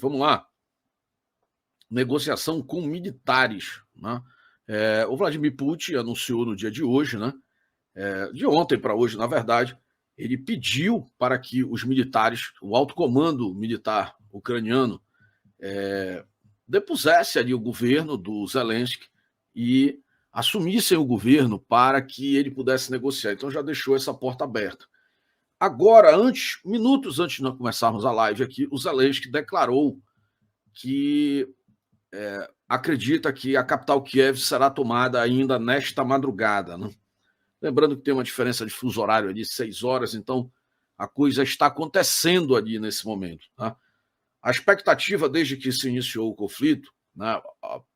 vamos lá. Negociação com militares, né? O Vladimir Putin anunciou no dia de hoje, né? De ontem para hoje, na verdade, ele pediu para que os militares, o alto comando militar ucraniano, depusesse ali o governo do Zelensky e assumissem o governo para que ele pudesse negociar. Então já deixou essa porta aberta. Agora, minutos antes de nós começarmos a live aqui, o Zelensky declarou que acredita que a capital Kiev será tomada ainda nesta madrugada, né? Lembrando que tem uma diferença de fuso horário ali, 6 horas, então a coisa está acontecendo ali nesse momento, tá? A expectativa desde que se iniciou o conflito, né,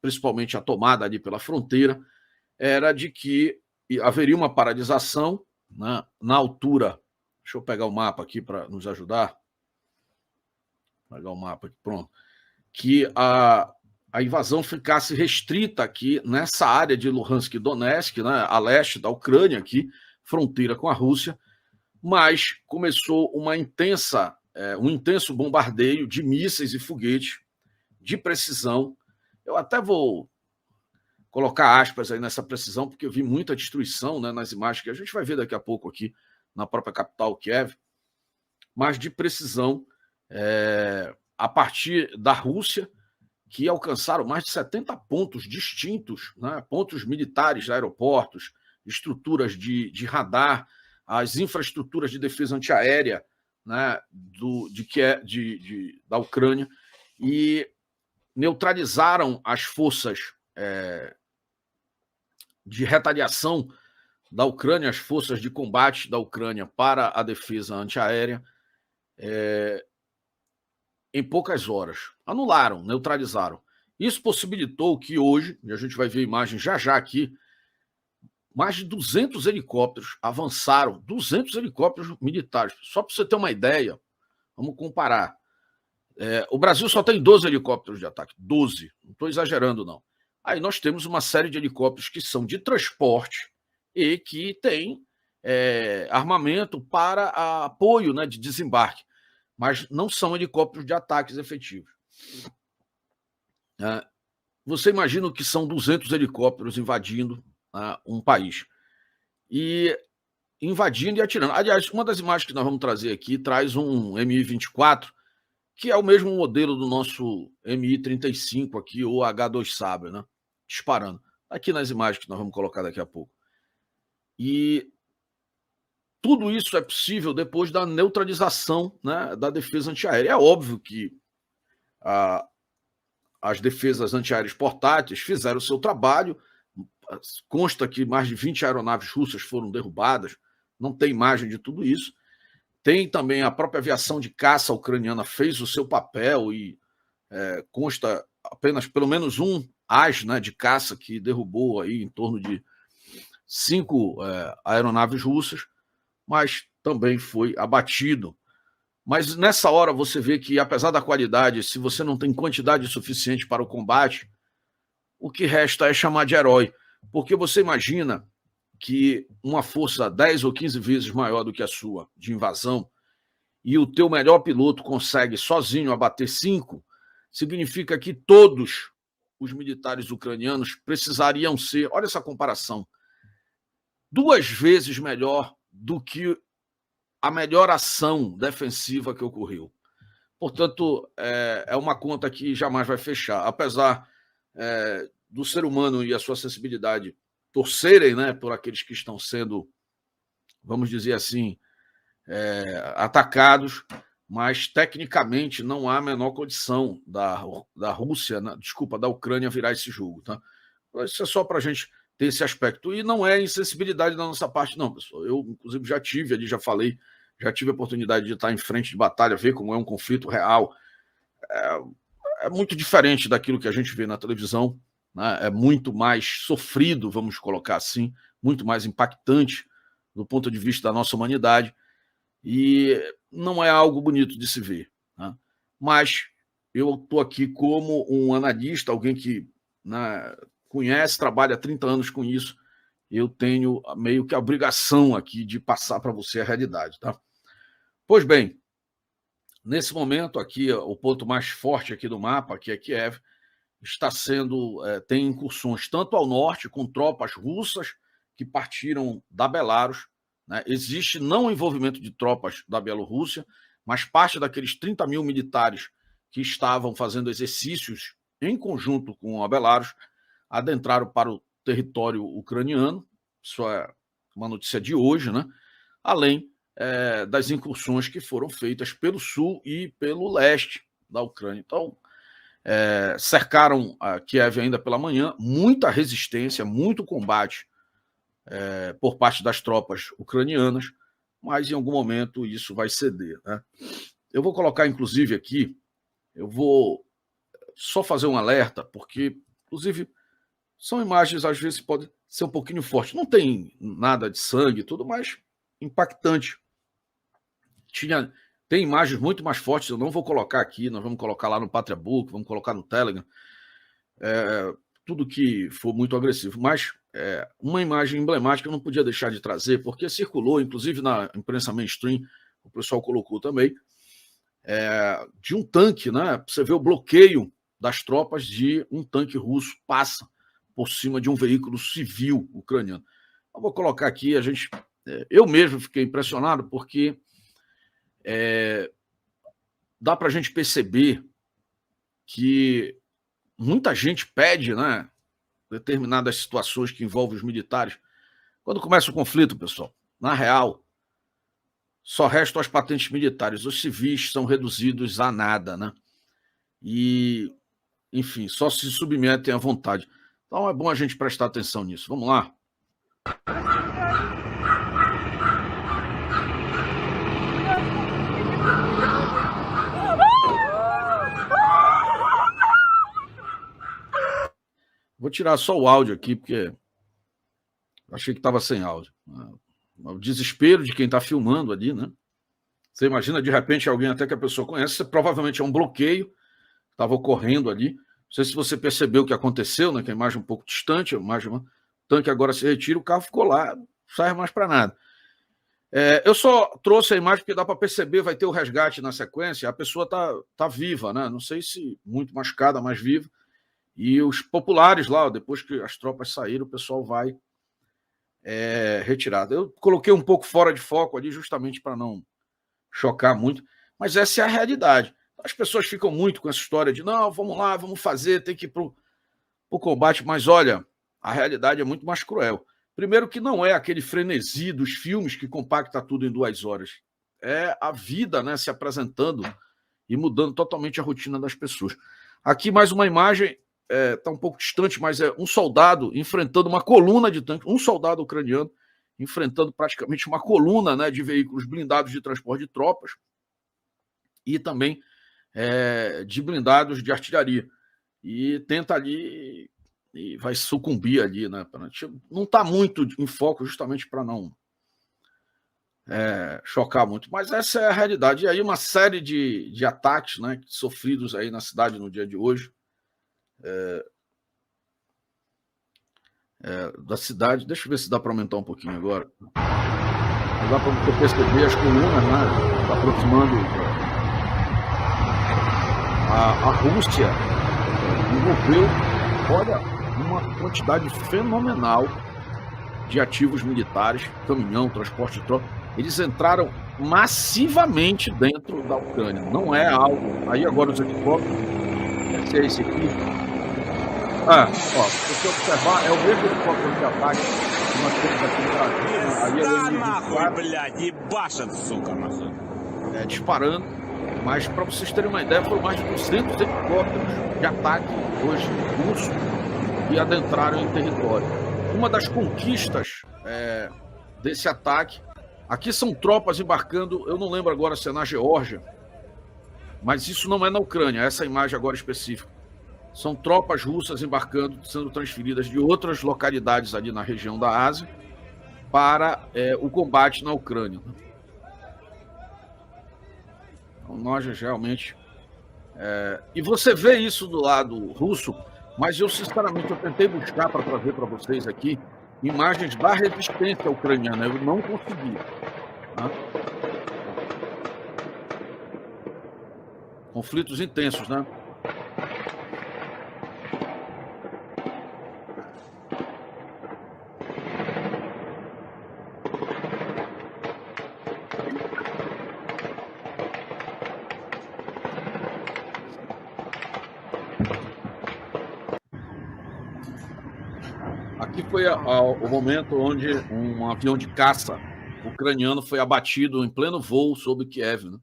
principalmente a tomada ali pela fronteira, era de que haveria uma paralisação, né, na altura. Deixa eu pegar o mapa aqui para nos ajudar. Vou pegar o mapa aqui, pronto. Que a invasão ficasse restrita aqui nessa área de Luhansk e Donetsk, né, a leste da Ucrânia, aqui, fronteira com a Rússia, mas começou um intenso bombardeio de mísseis e foguetes de precisão. Eu até vou colocar aspas aí nessa precisão, porque eu vi muita destruição, né, nas imagens que a gente vai ver daqui a pouco aqui na própria capital, Kiev, mas de precisão a partir da Rússia, que alcançaram mais de 70 pontos distintos, né, pontos militares, aeroportos, estruturas de radar, as infraestruturas de defesa antiaérea, né, da Ucrânia, e neutralizaram as forças de retaliação da Ucrânia, as forças de combate da Ucrânia para a defesa antiaérea, em poucas horas. Anularam, neutralizaram. Isso possibilitou que hoje, e a gente vai ver imagem já aqui, mais de 200 helicópteros avançaram, 200 helicópteros militares. Só para você ter uma ideia, vamos comparar. O Brasil só tem 12 helicópteros de ataque, 12, não estou exagerando não. Aí nós temos uma série de helicópteros que são de transporte e que têm armamento para apoio, né, de desembarque, mas não são helicópteros de ataques efetivos. Você imagina o que são 200 helicópteros invadindo um país. E invadindo e atirando. Aliás, uma das imagens que nós vamos trazer aqui traz um Mi-24, que é o mesmo modelo do nosso Mi-35 aqui, ou H2 Sabre, né? Disparando. Aqui nas imagens que nós vamos colocar daqui a pouco. E tudo isso é possível depois da neutralização, né, da defesa antiaérea. É óbvio que as defesas antiaéreas portáteis fizeram o seu trabalho. Consta que mais de 20 aeronaves russas foram derrubadas. Não tem imagem de tudo isso. Tem também a própria aviação de caça ucraniana fez o seu papel e consta apenas pelo menos um AS, né, de caça que derrubou aí em torno de 5 aeronaves russas, mas também foi abatido. Mas nessa hora você vê que, apesar da qualidade, se você não tem quantidade suficiente para o combate, o que resta é chamar de herói. Porque você imagina que uma força 10 ou 15 vezes maior do que a sua, de invasão, e o teu melhor piloto consegue sozinho abater 5, significa que todos os militares ucranianos precisariam ser, olha essa comparação, 2 vezes melhor do que a melhor ação defensiva que ocorreu. Portanto, é uma conta que jamais vai fechar. Apesar do ser humano e a sua sensibilidade torcerem, né, por aqueles que estão sendo, vamos dizer assim, atacados, mas tecnicamente não há a menor condição da Rússia, da Ucrânia virar esse jogo. Tá? Isso é só para a gente ter esse aspecto. E não é insensibilidade da nossa parte, não, pessoal. Eu, inclusive, já tive ali, já falei, já tive a oportunidade de estar em frente de batalha, ver como é um conflito real. É muito diferente daquilo que a gente vê na televisão, né? É muito mais sofrido, vamos colocar assim, muito mais impactante do ponto de vista da nossa humanidade, e não é algo bonito de se ver. Né? Mas eu estou aqui como um analista, alguém que, né, conhece, trabalha há 30 anos com isso, eu tenho meio que a obrigação aqui de passar para você a realidade. Tá? Pois bem, Nesse momento aqui, o ponto mais forte aqui do mapa, que é Kiev, está sendo, tem incursões tanto ao norte, com tropas russas que partiram da Belarus, né? Existe não o envolvimento de tropas da Bielorrússia, mas parte daqueles 30 mil militares que estavam fazendo exercícios em conjunto com a Belarus adentraram para o território ucraniano. Isso é uma notícia de hoje, né? Além das incursões que foram feitas pelo sul e pelo leste da Ucrânia. Então, cercaram a Kiev ainda pela manhã, muita resistência, muito combate por parte das tropas ucranianas, mas em algum momento isso vai ceder, né? Eu vou colocar, inclusive, aqui, eu vou só fazer um alerta, porque, inclusive, são imagens, às vezes, podem ser um pouquinho fortes. Não tem nada de sangue e tudo, mas impactante. Tem imagens muito mais fortes, eu não vou colocar aqui, nós vamos colocar lá no Pátria Book, vamos colocar no Telegram, tudo que for muito agressivo, mas uma imagem emblemática eu não podia deixar de trazer, porque circulou, inclusive na imprensa mainstream, o pessoal colocou também, de um tanque, né? Você vê o bloqueio das tropas de um tanque russo passa por cima de um veículo civil ucraniano. Eu vou colocar aqui, eu mesmo fiquei impressionado, porque dá para a gente perceber que muita gente pede, né, determinadas situações que envolvem os militares. Quando começa o conflito, pessoal, na real, só restam as patentes militares. Os civis são reduzidos a nada, né? E, enfim, só se submetem à vontade. Então é bom a gente prestar atenção nisso. Vamos lá. Vou tirar só o áudio aqui, porque achei que estava sem áudio. O desespero de quem está filmando ali, né? Você imagina, de repente, alguém até que a pessoa conhece, provavelmente é um bloqueio, estava ocorrendo ali. Não sei se você percebeu o que aconteceu, né? Que a imagem é um pouco distante, o tanque agora se retira, o carro ficou lá, não serve mais para nada. Eu só trouxe a imagem porque dá para perceber, vai ter o resgate na sequência, a pessoa tá viva, né? Não sei se muito machucada, mas viva. E os populares lá, depois que as tropas saíram, o pessoal vai retirado. Eu coloquei um pouco fora de foco ali, justamente para não chocar muito, mas essa é a realidade. As pessoas ficam muito com essa história de não, vamos lá, vamos fazer, tem que ir para o combate, mas olha, a realidade é muito mais cruel. Primeiro que não é aquele frenesi dos filmes que compacta tudo em 2 horas. É a vida, né, se apresentando e mudando totalmente a rotina das pessoas. Aqui mais uma imagem, está um pouco distante, mas é um soldado enfrentando uma coluna de tanques, um soldado ucraniano enfrentando praticamente uma coluna, né, de veículos blindados de transporte de tropas e também de blindados de artilharia. E tenta ali e vai sucumbir ali, né? Não está muito em foco justamente para não chocar muito, mas essa é a realidade. E aí uma série de ataques, né, sofridos aí na cidade no dia de hoje, da cidade. Deixa eu ver se dá para aumentar um pouquinho agora. Dá para você perceber as colunas, né, tá aproximando. A Rússia envolveu, olha, uma quantidade fenomenal de ativos militares, caminhão, transporte de tropa. Eles entraram massivamente dentro da Ucrânia. Não é algo... Aí agora os helicópteros, esse é esse aqui. Se você observar, é o mesmo helicóptero de ataque que nós temos aqui no Brasil. Aí é o disparando. Mas, para vocês terem uma ideia, foram mais de 200 helicópteros de ataque hoje russo e adentraram em território. Uma das conquistas desse ataque, aqui são tropas embarcando, eu não lembro agora se é na Geórgia, mas isso não é na Ucrânia, essa imagem agora específica. São tropas russas embarcando, sendo transferidas de outras localidades ali na região da Ásia para o combate na Ucrânia. Então, nós realmente... E você vê isso do lado russo, mas eu, sinceramente, eu tentei buscar para trazer para vocês aqui imagens da resistência ucraniana. Eu não consegui. Tá? Conflitos intensos, né? Aqui foi o momento onde um avião de caça ucraniano foi abatido em pleno voo sobre Kiev, né?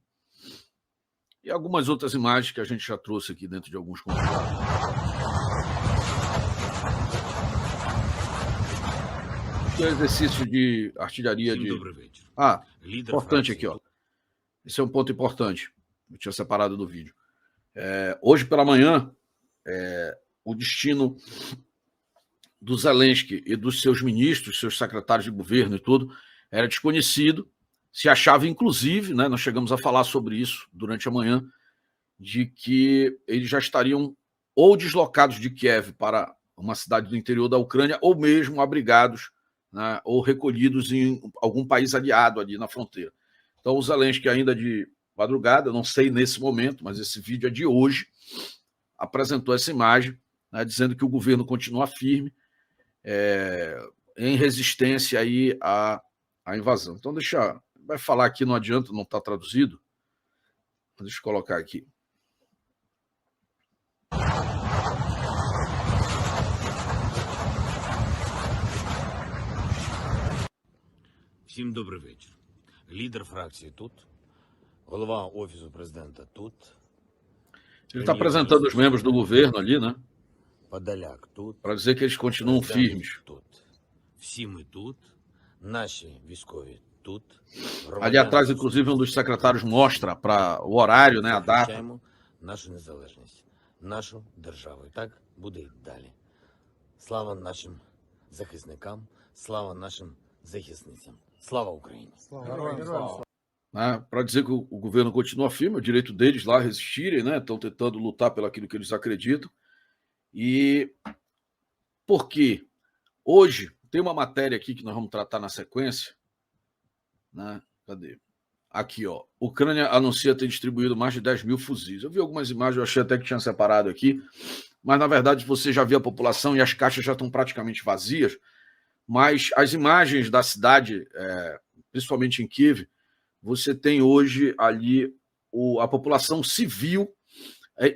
E algumas outras imagens que a gente já trouxe aqui dentro de alguns convidados. Aqui é o exercício de artilharia de... importante aqui, ó. Esse é um ponto importante. Eu tinha separado do vídeo. Hoje pela manhã, o destino do Zelensky e dos seus ministros, seus secretários de governo e tudo, era desconhecido. Se achava, inclusive, né, nós chegamos a falar sobre isso durante a manhã, de que eles já estariam ou deslocados de Kiev para uma cidade do interior da Ucrânia, ou mesmo abrigados, né, ou recolhidos em algum país aliado ali na fronteira. Então, o Zelensky, ainda de madrugada, não sei nesse momento, mas esse vídeo é de hoje, apresentou essa imagem, né, dizendo que o governo continua firme em resistência aí à invasão. Então, vai falar aqui, não adianta, não está traduzido. Deixa eu colocar aqui. Всім добрий вечір. Лідер фракції тут, голова Офісу Президента тут. Ele está apresentando os membros do governo ali, né? Подоляк тут. Para dizer que eles continuam firmes. Тут. Всі ми тут, наші військові тут. Ali atrás, inclusive, um dos secretários mostra para o horário, né, a data. Захищаємо нашу незалежність, нашу державу. І так буде і далі. Слава нашим захисникам, слава нашим захисницям. Слава Україні! Né, para dizer que o governo continua firme, é o direito deles lá resistirem, né? Estão tentando lutar pelo aquilo que eles acreditam. E por quê? Hoje tem uma matéria aqui que nós vamos tratar na sequência, né? Cadê? Aqui, ó. Ucrânia anuncia ter distribuído mais de 10 mil fuzis. Eu vi algumas imagens, eu achei até que tinha separado aqui, mas na verdade você já viu a população e as caixas já estão praticamente vazias. Mas as imagens da cidade, principalmente em Kiev, você tem hoje ali a população civil.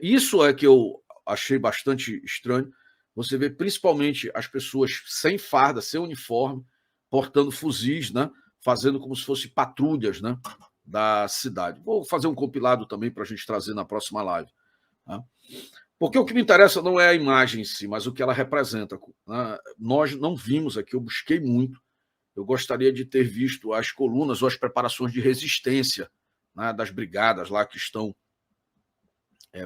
Isso é que eu achei bastante estranho. Você vê principalmente as pessoas sem farda, sem uniforme, portando fuzis, né? Fazendo como se fossem patrulhas, né, da cidade. Vou fazer um compilado também para a gente trazer na próxima live. Né? Porque o que me interessa não é a imagem em si, mas o que ela representa. Né? Nós não vimos aqui, eu busquei muito. Eu gostaria de ter visto as colunas ou as preparações de resistência, né, das brigadas lá que estão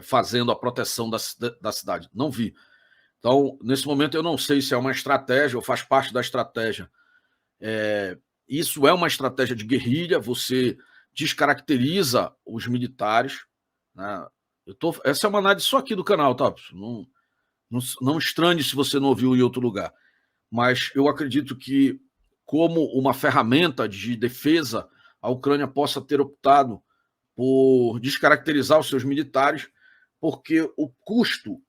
fazendo a proteção da cidade. Não vi. Então, nesse momento, eu não sei se é uma estratégia ou faz parte da estratégia. Isso é uma estratégia de guerrilha, você descaracteriza os militares. Né? Essa é uma análise só aqui do canal, tá? Não estranhe se você não ouviu em outro lugar. Mas eu acredito que, como uma ferramenta de defesa, a Ucrânia possa ter optado por descaracterizar os seus militares, porque o custo,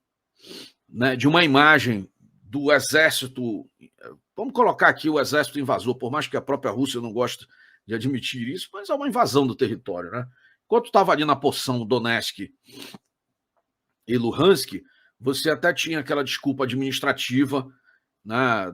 né, de uma imagem do exército, vamos colocar aqui o exército invasor, por mais que a própria Rússia não goste de admitir isso, mas é uma invasão do território, né? Enquanto estava ali na porção Donetsk e Luhansk, você até tinha aquela desculpa administrativa, né,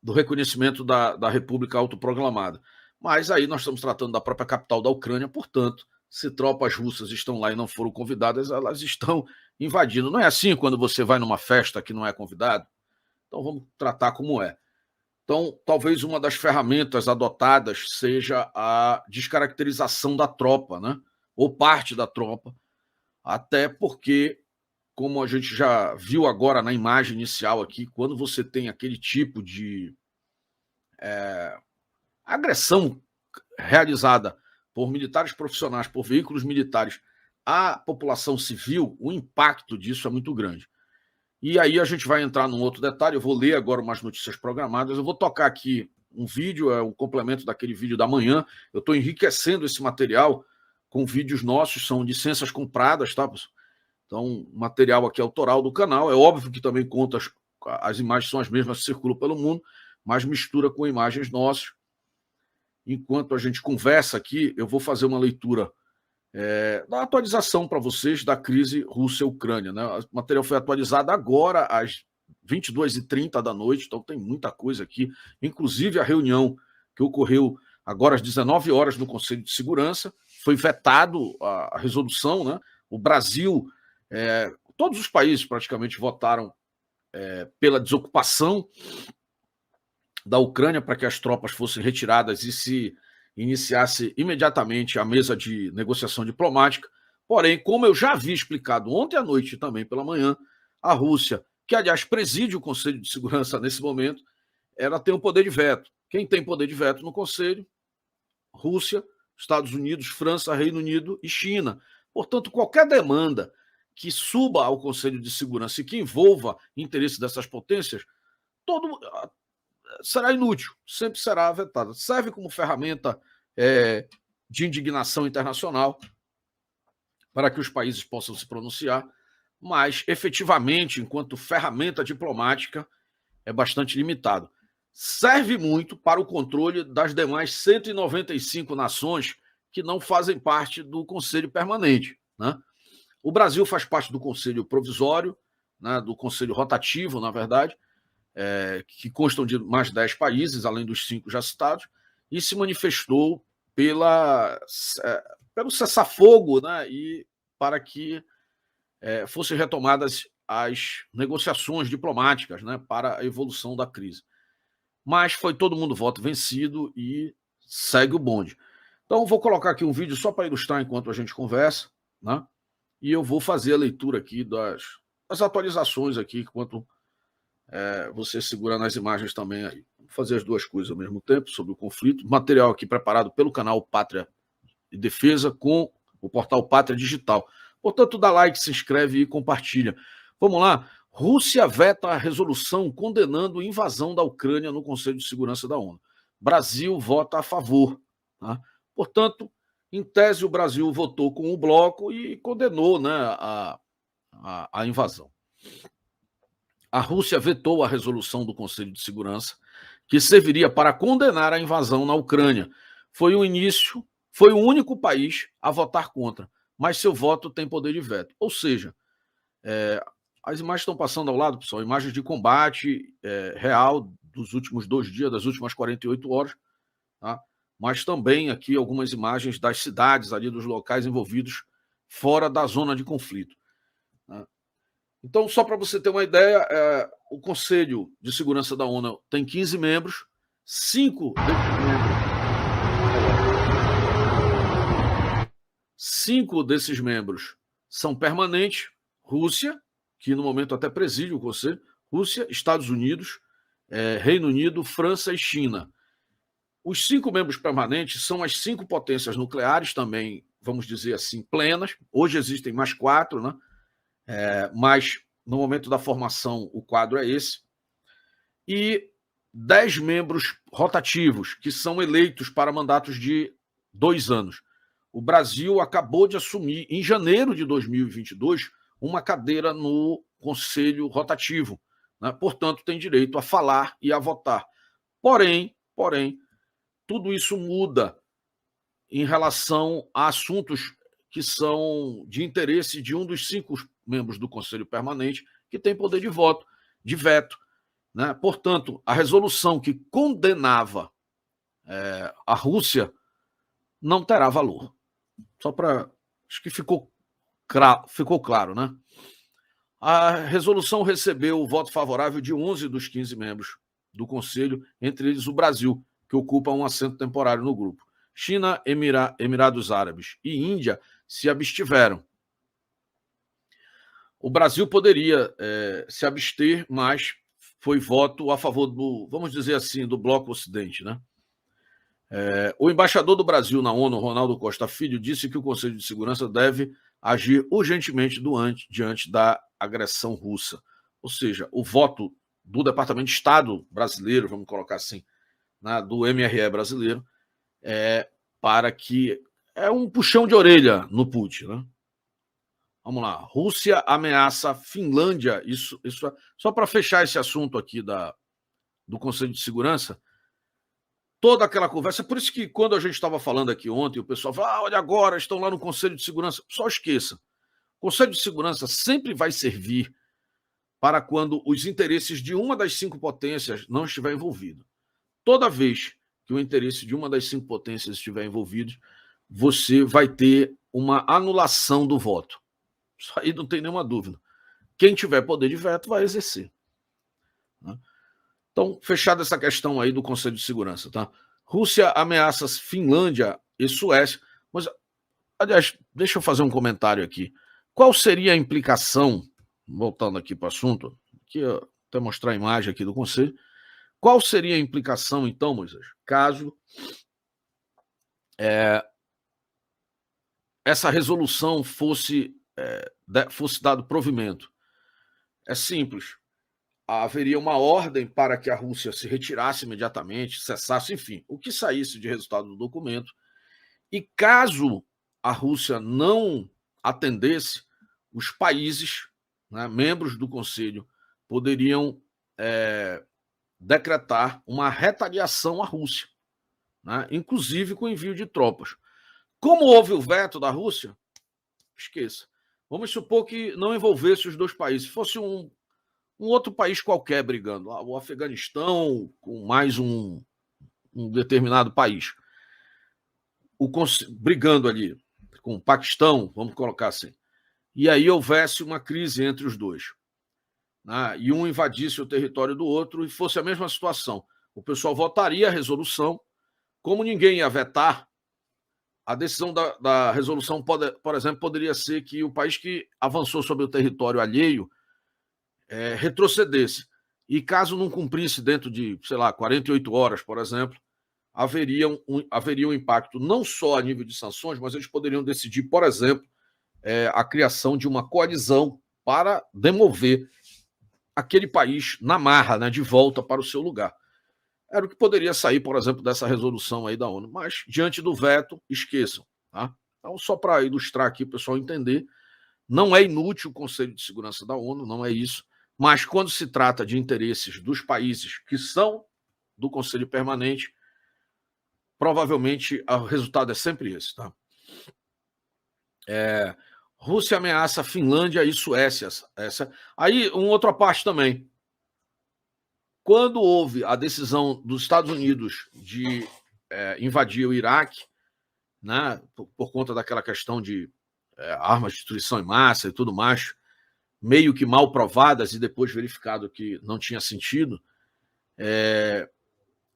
do reconhecimento da República autoproclamada. Mas aí nós estamos tratando da própria capital da Ucrânia, portanto, se tropas russas estão lá e não foram convidadas, elas estão invadindo. Não é assim quando você vai numa festa que não é convidado? Então vamos tratar como é. Então, talvez uma das ferramentas adotadas seja a descaracterização da tropa, né? Ou parte da tropa, até porque, como a gente já viu agora na imagem inicial aqui, quando você tem aquele tipo de agressão realizada por militares profissionais, por veículos militares, à população civil, o impacto disso é muito grande. E aí a gente vai entrar num outro detalhe, eu vou ler agora umas notícias programadas, eu vou tocar aqui um vídeo, um complemento daquele vídeo da manhã, eu estou enriquecendo esse material com vídeos nossos, são licenças compradas, tá, pessoal? Então, material aqui autoral do canal. É óbvio que também conta, as imagens são as mesmas que circulam pelo mundo, mas mistura com imagens nossas. Enquanto a gente conversa aqui, eu vou fazer uma leitura da atualização para vocês da crise Rússia-Ucrânia. Né? O material foi atualizado agora às 22h30 da noite, então tem muita coisa aqui, inclusive a reunião que ocorreu agora às 19 horas no Conselho de Segurança, foi vetado a resolução, né? O Brasil, todos os países praticamente votaram pela desocupação da Ucrânia para que as tropas fossem retiradas e se iniciasse imediatamente a mesa de negociação diplomática. Porém, como eu já havia explicado ontem à noite e também pela manhã, a Rússia, que aliás preside o Conselho de Segurança nesse momento, ela tem o poder de veto. Quem tem poder de veto no Conselho? Rússia, Estados Unidos, França, Reino Unido e China. Portanto, qualquer demanda que suba ao Conselho de Segurança e que envolva interesse dessas potências, será inútil, sempre será vetada. Serve como ferramenta de indignação internacional para que os países possam se pronunciar, mas efetivamente, enquanto ferramenta diplomática, é bastante limitado. Serve muito para o controle das demais 195 nações que não fazem parte do Conselho Permanente. Né? O Brasil faz parte do Conselho Provisório, né, do Conselho Rotativo, na verdade, que constam de mais 10 países, além dos 5 já citados, e se manifestou pelo cessar-fogo, né, e para que fossem retomadas as negociações diplomáticas, né, para a evolução da crise. Mas foi todo mundo voto vencido e segue o bonde. Então, vou colocar aqui um vídeo só para ilustrar enquanto a gente conversa, né, e eu vou fazer a leitura aqui das atualizações aqui, enquanto você segura nas imagens também aí. Vou fazer as duas coisas ao mesmo tempo sobre o conflito. Material aqui preparado pelo canal Pátria e Defesa com o portal Pátria Digital. Portanto, dá like, se inscreve e compartilha. Vamos lá. Rússia veta a resolução condenando a invasão da Ucrânia no Conselho de Segurança da ONU. Brasil vota a favor. Tá? Portanto, em tese, o Brasil votou com o bloco e condenou, né, a invasão. A Rússia vetou a resolução do Conselho de Segurança que serviria para condenar a invasão na Ucrânia. Foi o único país a votar contra, mas seu voto tem poder de veto. Ou seja, as imagens estão passando ao lado, pessoal, imagens de combate real dos últimos 2 dias, das últimas 48 horas, tá? Mas também aqui algumas imagens das cidades ali, dos locais envolvidos fora da zona de conflito. Tá? Então, só para você ter uma ideia, o Conselho de Segurança da ONU tem 15 membros, 5 desses membros são permanentes: Rússia, que no momento até preside o Conselho, Rússia, Estados Unidos, Reino Unido, França e China. Os 5 membros permanentes são as 5 potências nucleares, também, vamos dizer assim, plenas. Hoje existem mais 4, né? Mas no momento da formação o quadro é esse. E 10 membros rotativos, que são eleitos para mandatos de 2 anos. O Brasil acabou de assumir, em janeiro de 2022, uma cadeira no Conselho Rotativo, né? Portanto, tem direito a falar e a votar. Porém, tudo isso muda em relação a assuntos que são de interesse de um dos 5 membros do Conselho Permanente, que tem poder de voto, de veto. Né? Portanto, a resolução que condenava a Rússia não terá valor. Só para... Acho que ficou claro, né? A resolução recebeu o voto favorável de 11 dos 15 membros do Conselho, entre eles o Brasil, que ocupa um assento temporário no grupo. China, Emirados Árabes e Índia se abstiveram. O Brasil poderia se abster, mas foi voto a favor do, vamos dizer assim, do Bloco Ocidente, né? O embaixador do Brasil na ONU, Ronaldo Costa Filho, disse que o Conselho de Segurança deve agir urgentemente diante da agressão russa. Ou seja, o voto do Departamento de Estado brasileiro, vamos colocar assim, né, do MRE brasileiro, para que é um puxão de orelha no Putin, né? Vamos lá. Rússia ameaça Finlândia. Isso só para fechar esse assunto aqui do Conselho de Segurança. Toda aquela conversa. Por isso que quando a gente estava falando aqui ontem, o pessoal fala: olha agora, estão lá no Conselho de Segurança. Só esqueça. O Conselho de Segurança sempre vai servir para quando os interesses de uma das 5 potências não estiver envolvido. Toda vez que o interesse de uma das 5 potências estiver envolvido, você vai ter uma anulação do voto. Isso aí não tem nenhuma dúvida. Quem tiver poder de veto vai exercer. Então, fechada essa questão aí do Conselho de Segurança, tá? Rússia ameaça Finlândia e Suécia. Mas, aliás, deixa eu fazer um comentário aqui. Qual seria a implicação, voltando aqui para o assunto, aqui, até mostrar a imagem aqui do Conselho, qual seria a implicação, então, Moisés, caso essa resolução fosse dado provimento? É simples. Haveria uma ordem para que a Rússia se retirasse imediatamente, cessasse, enfim, o que saísse de resultado do documento. E caso a Rússia não atendesse, os países, né, membros do Conselho, poderiam decretar uma retaliação à Rússia, né, inclusive com envio de tropas. Como houve o veto da Rússia, esqueça. Vamos supor que não envolvesse os 2 países, fosse um outro país qualquer brigando, o Afeganistão com mais um determinado país, brigando ali com o Paquistão, vamos colocar assim, e aí houvesse uma crise entre os dois, né, e um invadisse o território do outro e fosse a mesma situação. O pessoal votaria a resolução, como ninguém ia vetar, a decisão da resolução, por exemplo, poderia ser que o país que avançou sobre o território alheio retrocedesse. E caso não cumprisse dentro de, 48 horas, por exemplo, haveria um impacto não só a nível de sanções, mas eles poderiam decidir, por exemplo, a criação de uma coalizão para demover aquele país na marra, né, de volta para o seu lugar. Era o que poderia sair, por exemplo, dessa resolução aí da ONU. Mas, diante do veto, esqueçam. Tá? Então, só para ilustrar aqui, o pessoal entender, não é inútil o Conselho de Segurança da ONU, não é isso. Mas, quando se trata de interesses dos países que são do Conselho Permanente, provavelmente o resultado é sempre esse. Tá? Rússia ameaça Finlândia e Suécia. Aí, uma outra parte também. Quando houve a decisão dos Estados Unidos de invadir o Iraque, né, por conta daquela questão de armas de destruição em massa e tudo mais, meio que mal provadas e depois verificado que não tinha sentido,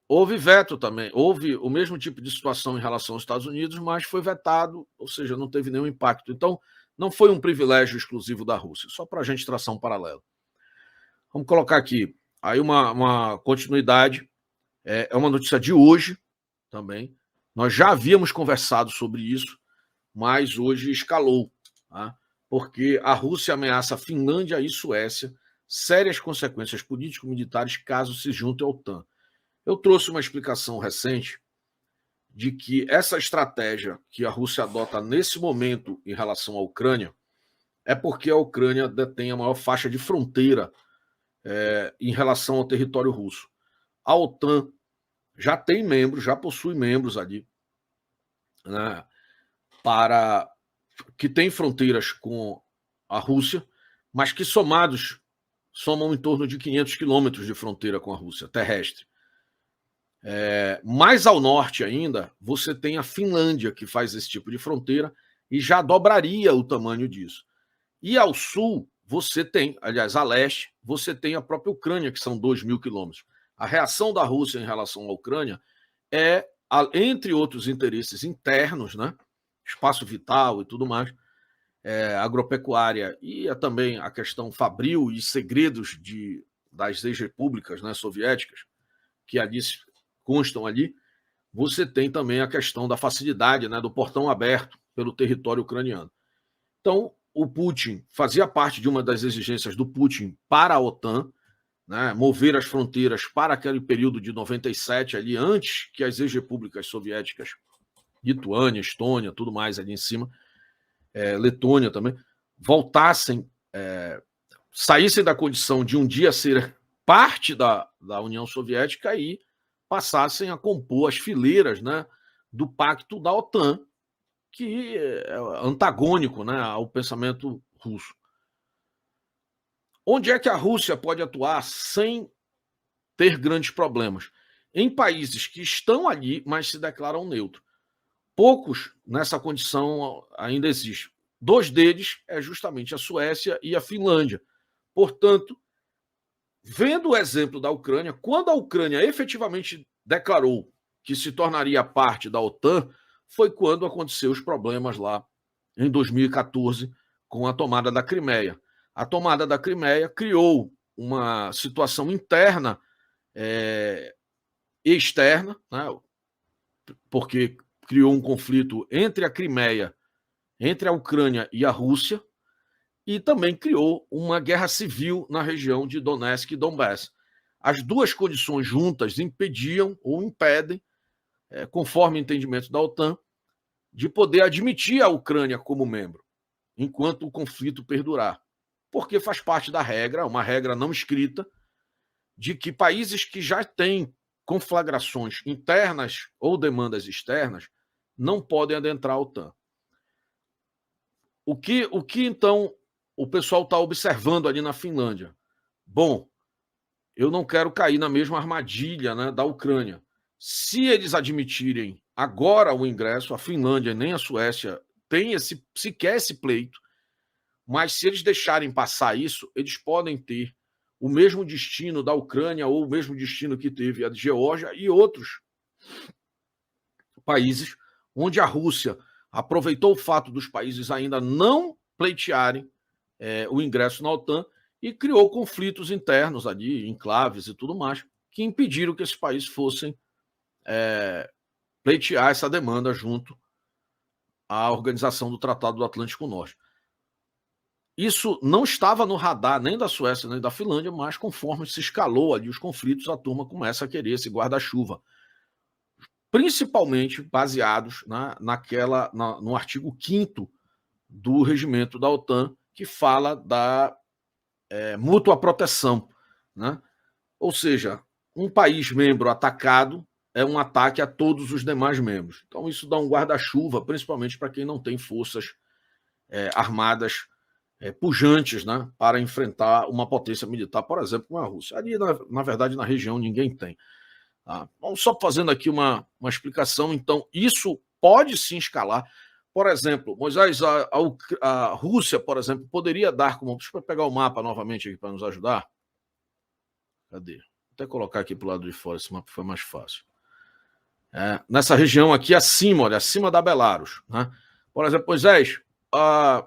houve veto também. Houve o mesmo tipo de situação em relação aos Estados Unidos, mas foi vetado, ou seja, não teve nenhum impacto. Então, não foi um privilégio exclusivo da Rússia, só para a gente traçar um paralelo. Vamos colocar aqui. Aí uma continuidade, é uma notícia de hoje também. Nós já havíamos conversado sobre isso, mas hoje escalou, tá? Porque a Rússia ameaça a Finlândia e Suécia sérias consequências político-militares caso se junte à OTAN. Eu trouxe uma explicação recente de que essa estratégia que a Rússia adota nesse momento em relação à Ucrânia é porque a Ucrânia detém a maior faixa de fronteira em relação ao território russo. A OTAN já tem membros, já possui membros ali, né, que tem fronteiras com a Rússia, mas que somam em torno de 500 quilômetros de fronteira com a Rússia, terrestre. Mais ao norte ainda, você tem a Finlândia, que faz esse tipo de fronteira, e já dobraria o tamanho disso. E ao sul, você tem, aliás, a leste, você tem a própria Ucrânia, que são 2.000 quilômetros. A reação da Rússia em relação à Ucrânia é, entre outros interesses internos, né, espaço vital e tudo mais, agropecuária, e também a questão fabril e segredos das ex-repúblicas, né, soviéticas, que ali constam ali, você tem também a questão da facilidade, né, do portão aberto pelo território ucraniano. Então, o Putin fazia parte de uma das exigências do Putin para a OTAN, né, mover as fronteiras para aquele período de 97, ali, antes que as ex-repúblicas soviéticas Lituânia, Estônia, tudo mais ali em cima, Letônia também, voltassem, saíssem da condição de um dia ser parte da União Soviética e passassem a compor as fileiras, né, do pacto da OTAN, que é antagônico, né, ao pensamento russo. Onde é que a Rússia pode atuar sem ter grandes problemas? Em países que estão ali, mas se declaram neutros. Poucos nessa condição ainda existem. 2 deles é justamente a Suécia e a Finlândia. Portanto, vendo o exemplo da Ucrânia, quando a Ucrânia efetivamente declarou que se tornaria parte da OTAN, foi quando aconteceu os problemas lá em 2014 com a tomada da Crimeia. A tomada da Crimeia criou uma situação interna e externa, né, porque criou um conflito entre a Crimeia, entre a Ucrânia e a Rússia, e também criou uma guerra civil na região de Donetsk e Donbass. As duas condições juntas impediam ou impedem, conforme o entendimento da OTAN, de poder admitir a Ucrânia como membro, enquanto o conflito perdurar. Porque faz parte da regra, uma regra não escrita, de que países que já têm conflagrações internas ou demandas externas não podem adentrar a OTAN. O que então o pessoal está observando ali na Finlândia? Bom, eu não quero cair na mesma armadilha, né, da Ucrânia. Se eles admitirem agora o ingresso, a Finlândia nem a Suécia tem sequer esse pleito, mas se eles deixarem passar isso, eles podem ter o mesmo destino da Ucrânia ou o mesmo destino que teve a Geórgia e outros países onde a Rússia aproveitou o fato dos países ainda não pleitearem o ingresso na OTAN e criou conflitos internos ali, enclaves e tudo mais, que impediram que esses países fossem pleitear essa demanda junto à Organização do Tratado do Atlântico Norte. Isso não estava no radar nem da Suécia nem da Finlândia, mas conforme se escalou ali os conflitos, a turma começa a querer esse guarda-chuva, principalmente baseados no artigo 5º do regimento da OTAN, que fala da mútua proteção, né? Ou seja, um país membro atacado é um ataque a todos os demais membros. Então isso dá um guarda-chuva, principalmente para quem não tem forças armadas pujantes, né, para enfrentar uma potência militar, por exemplo, como a Rússia. Ali, na verdade, na região ninguém tem. Tá? Vamos só fazendo aqui uma explicação. Então, isso pode sim escalar. Por exemplo, Moisés, a Rússia, por exemplo, poderia dar como... Deixa eu pegar o mapa novamente aqui para nos ajudar. Cadê? Vou até colocar aqui para o lado de fora, esse mapa foi mais fácil. Nessa região aqui acima, olha, acima da Belarus. Né? Por exemplo, Moisés, a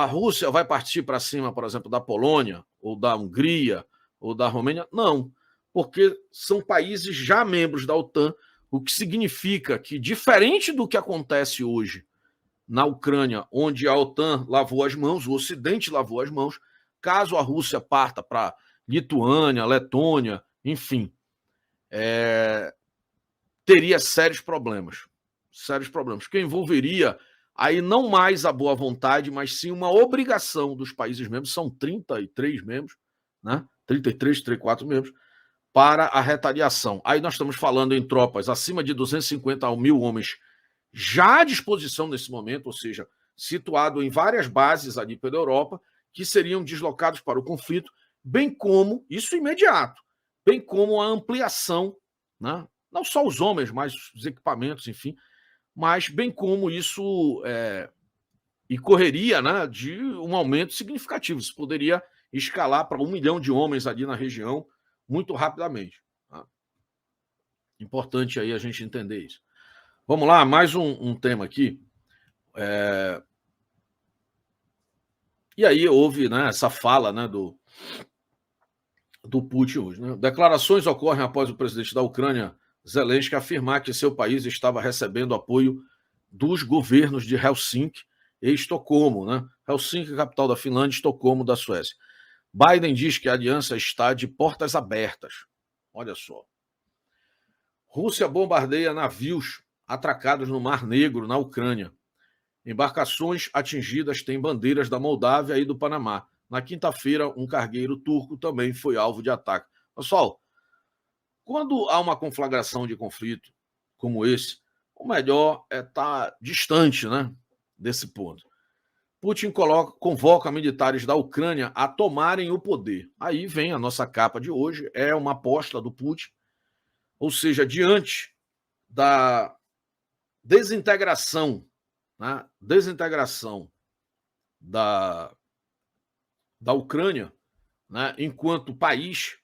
Rússia vai partir para cima, por exemplo, da Polônia, ou da Hungria, ou da Romênia? Não, porque são países já membros da OTAN, o que significa que, diferente do que acontece hoje na Ucrânia, onde a OTAN lavou as mãos, o Ocidente lavou as mãos, caso a Rússia parta para Lituânia, Letônia, enfim, teria sérios problemas, que envolveria aí não mais a boa vontade, mas sim uma obrigação dos países membros, são 33 membros, né? 33, 34 membros, para a retaliação. Aí nós estamos falando em tropas acima de 250 a 1.000 homens já à disposição nesse momento, ou seja, situado em várias bases ali pela Europa, que seriam deslocados para o conflito, bem como, isso imediato, bem como a ampliação, né? Não só os homens, mas os equipamentos, enfim, mas bem como isso e correria, né, de um aumento significativo. Isso poderia escalar para 1 milhão de homens ali na região muito rapidamente. Tá? Importante aí a gente entender isso. Vamos lá, mais um tema aqui. E aí houve, né, essa fala, né, do Putin hoje. Né? Declarações ocorrem após o presidente da Ucrânia, Zelensky, afirmar que seu país estava recebendo apoio dos governos de Helsinki e Estocolmo. Né? Helsinki, capital da Finlândia, Estocolmo, da Suécia. Biden diz que a aliança está de portas abertas. Olha só. Rússia bombardeia navios atracados no Mar Negro, na Ucrânia. Embarcações atingidas têm bandeiras da Moldávia e do Panamá. Na quinta-feira, um cargueiro turco também foi alvo de ataque. Pessoal, quando há uma conflagração de conflito como esse, o melhor é estar distante, né, desse ponto. Putin convoca militares da Ucrânia a tomarem o poder. Aí vem a nossa capa de hoje, é uma aposta do Putin, ou seja, diante da desintegração, né, da Ucrânia, né, enquanto país,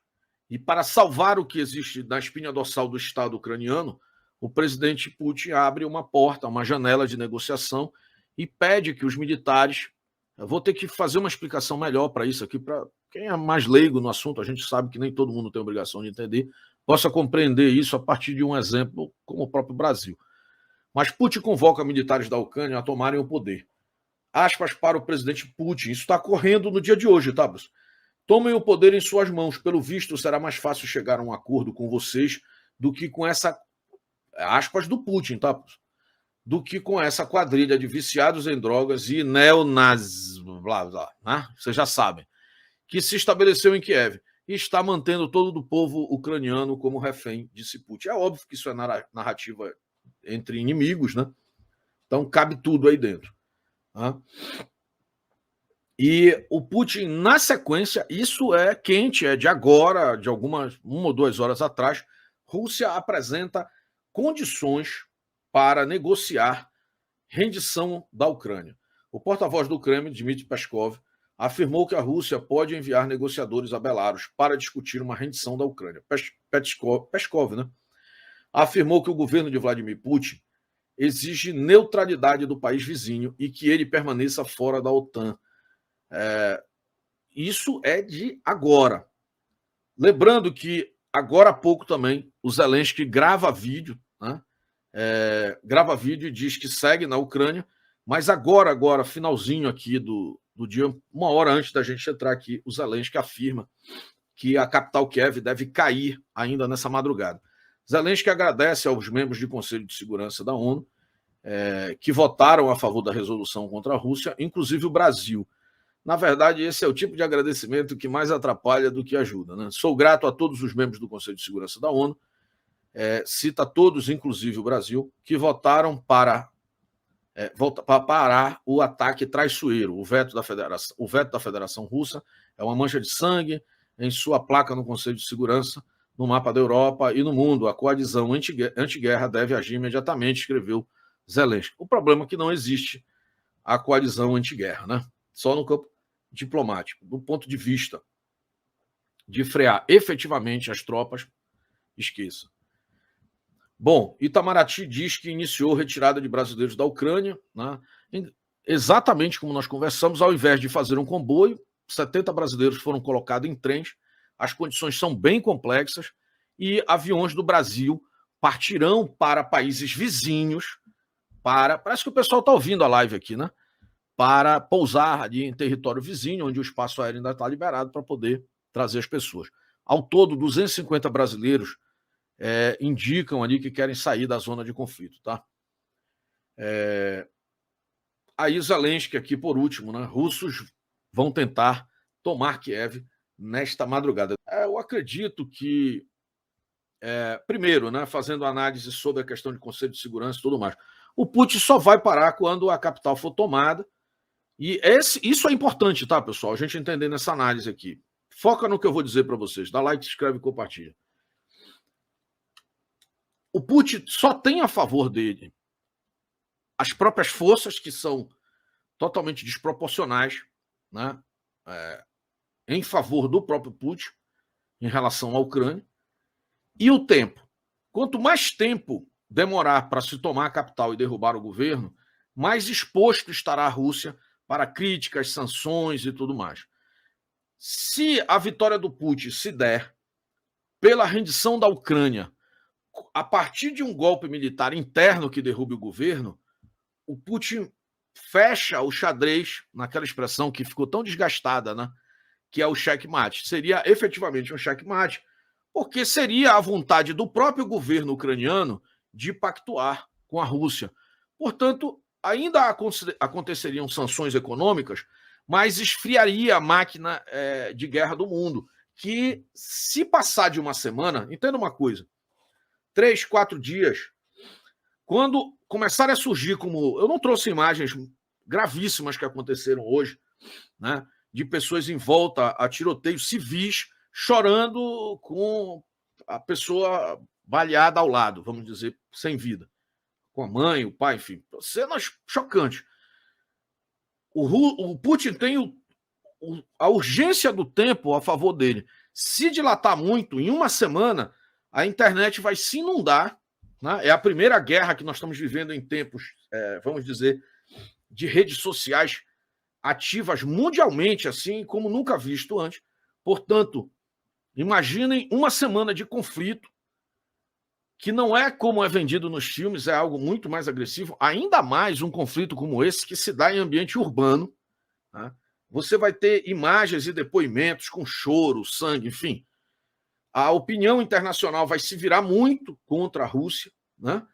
e para salvar o que existe na espinha dorsal do Estado ucraniano, o presidente Putin abre uma porta, uma janela de negociação e pede que os militares... Eu vou ter que fazer uma explicação melhor para isso aqui, para quem é mais leigo no assunto, a gente sabe que nem todo mundo tem obrigação de entender, possa compreender isso a partir de um exemplo como o próprio Brasil. Mas Putin convoca militares da Ucrânia a tomarem o poder. Aspas para o presidente Putin. Isso está correndo no dia de hoje, tá, Bruce? Tomem o poder em suas mãos. Pelo visto, será mais fácil chegar a um acordo com vocês do que com essa... Aspas do Putin, tá, Bruce? Do que com essa quadrilha de viciados em drogas e neonazis, blá, blá, né? Vocês já sabem, que se estabeleceu em Kiev e está mantendo todo o povo ucraniano como refém, disse Putin. É óbvio que isso é narrativa entre inimigos, né? Então cabe tudo aí dentro. Né? E o Putin, na sequência, isso é quente, é de agora, de uma ou 2 horas atrás, Rússia apresenta condições para negociar rendição da Ucrânia. O porta-voz do Kremlin, Dmitry Peskov, afirmou que a Rússia pode enviar negociadores a Belarus para discutir uma rendição da Ucrânia. Peskov, né? Afirmou que o governo de Vladimir Putin exige neutralidade do país vizinho e que ele permaneça fora da OTAN. Isso é de agora. Lembrando que agora há pouco também o Zelensky grava vídeo, né? Grava vídeo e diz que segue na Ucrânia, mas agora, finalzinho aqui do dia, 1 hora antes da gente entrar aqui, o Zelensky afirma que a capital Kiev deve cair ainda nessa madrugada. Zelensky agradece aos membros do Conselho de Segurança da ONU que votaram a favor da resolução contra a Rússia, inclusive o Brasil. Na verdade, esse é o tipo de agradecimento que mais atrapalha do que ajuda, né? Sou grato a todos os membros do Conselho de Segurança da ONU, cita todos, inclusive o Brasil, que votaram para parar o ataque traiçoeiro. O veto da Federação Russa é uma mancha de sangue em sua placa no Conselho de Segurança, no mapa da Europa e no mundo. A coalizão anti-guerra deve agir imediatamente, escreveu Zelensky. O problema é que não existe a coalizão anti-guerra, né? Só no campo diplomático. Do ponto de vista de frear efetivamente as tropas, esqueça. Bom, Itamaraty diz que iniciou retirada de brasileiros da Ucrânia, né? Exatamente como nós conversamos, ao invés de fazer um comboio, 70 brasileiros foram colocados em trens, as condições são bem complexas e aviões do Brasil partirão para países vizinhos, parece que o pessoal está ouvindo a live aqui, né? Para pousar ali em território vizinho, onde o espaço aéreo ainda está liberado para poder trazer as pessoas. Ao todo, 250 brasileiros indicam ali que querem sair da zona de conflito, tá? Aí Zelensky aqui por último, né? Russos vão tentar tomar Kiev nesta madrugada. Eu acredito que, primeiro, né, fazendo análise sobre a questão de Conselho de Segurança e tudo mais, o Putin só vai parar quando a capital for tomada, e isso é importante, tá, pessoal? A gente entender nessa análise aqui. Foca no que eu vou dizer para vocês. Dá like, se inscreve e compartilha. O Putin só tem a favor dele as próprias forças, que são totalmente desproporcionais, né, em favor do próprio Putin em relação à Ucrânia, e o tempo. Quanto mais tempo demorar para se tomar a capital e derrubar o governo, mais exposto estará a Rússia para críticas, sanções e tudo mais. Se a vitória do Putin se der pela rendição da Ucrânia, a partir de um golpe militar interno que derrube o governo, o Putin fecha o xadrez, naquela expressão que ficou tão desgastada, né? Que é o checkmate. Seria efetivamente um checkmate, porque seria a vontade do próprio governo ucraniano de pactuar com a Rússia. Portanto, ainda aconteceriam sanções econômicas, mas esfriaria a máquina de guerra do mundo, que se passar de uma semana, entenda uma coisa, 3, 4 dias, quando começarem a surgir como... Eu não trouxe imagens gravíssimas que aconteceram hoje, né, de pessoas em volta a tiroteios civis, chorando com a pessoa baleada ao lado, vamos dizer, sem vida. Com a mãe, o pai, enfim. Cenas chocantes. O Putin tem a urgência do tempo a favor dele. Se dilatar muito, em uma semana, a internet vai se inundar, né? É a primeira guerra que nós estamos vivendo em tempos, vamos dizer, de redes sociais ativas mundialmente, assim como nunca visto antes. Portanto, imaginem uma semana de conflito, que não é como é vendido nos filmes, é algo muito mais agressivo, ainda mais um conflito como esse que se dá em ambiente urbano, né? Você vai ter imagens e depoimentos com choro, sangue, enfim. A opinião internacional vai se virar muito contra a Rússia, né?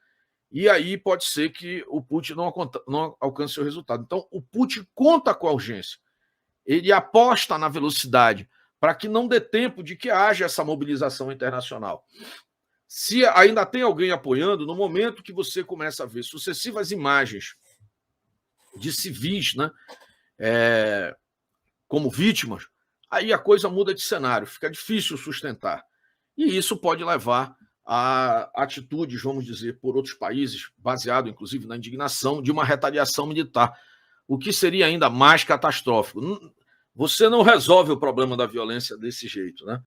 E aí pode ser que o Putin não alcance o resultado. Então, o Putin conta com a urgência. Ele aposta na velocidade para que não dê tempo de que haja essa mobilização internacional. Se ainda tem alguém apoiando, no momento que você começa a ver sucessivas imagens de civis, né, como vítimas, aí a coisa muda de cenário, fica difícil sustentar. E isso pode levar a atitudes, vamos dizer, por outros países, baseado inclusive na indignação de uma retaliação militar, o que seria ainda mais catastrófico. Você não resolve o problema da violência desse jeito, né?